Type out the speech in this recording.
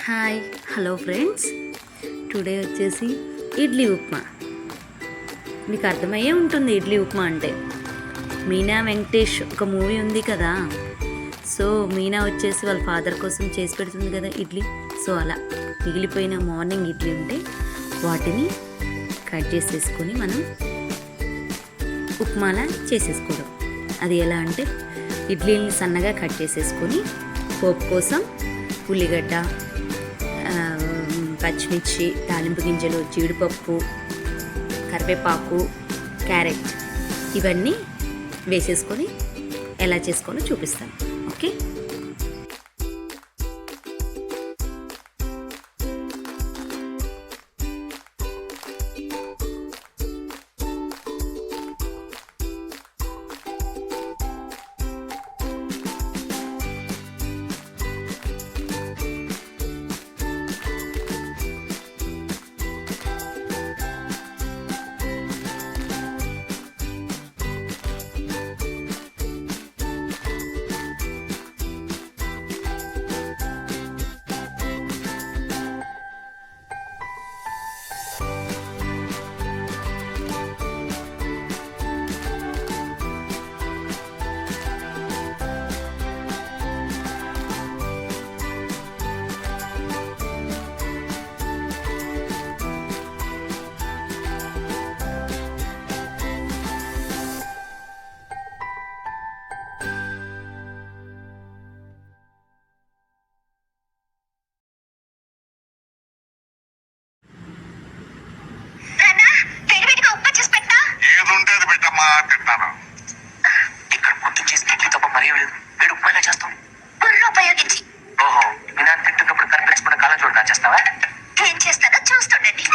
Hi hello friends. Today వచ్చేసి ఇడ్లీ ఉప్మా. మీకు అర్థమయ్యే ఉంటుంది ఇడ్లీ ఉప్మా అంటే. మీనా వెంకటేష్ ఒక మూవీ ఉంది కదా, సో మీనా వచ్చేసి వాళ్ళ ఫాదర్ కోసం చేసి పెడుతుంది కదా ఇడ్లీ. సో అలా మిగిలిపోయిన మార్నింగ్ ఇడ్లీ ఉంటే వాటిని కట్ చేసేసుకొని మనం ఉప్మాలా చేసేసుకోవడం. అది ఎలా అంటే ఇడ్లీని సన్నగా కట్ చేసేసుకొని పోపు కోసం ఉల్లిగడ్డ, పచ్చిమిర్చి, తాలింపు గింజలు, జీడిపప్పు, కరివేపాకు, క్యారెట్ ఇవన్నీ వేసేసుకొని ఎలా చేసుకోవాలో చూపిస్తాను. ఓకే. తింటాను. ఇక్కడ పొద్దు చేసిన ఇడ్లీ తప్ప మరీ లేదు. వీడు ఉప్మా ఎలా చేస్తాం? బుర్ర ఉపయోగించి. ఓహో, మీ నాన్న తింటున్నప్పుడు కనిపించకుండా కాలం చూడ చేస్తావా? ఏం చేస్తానో చూస్తుండండి.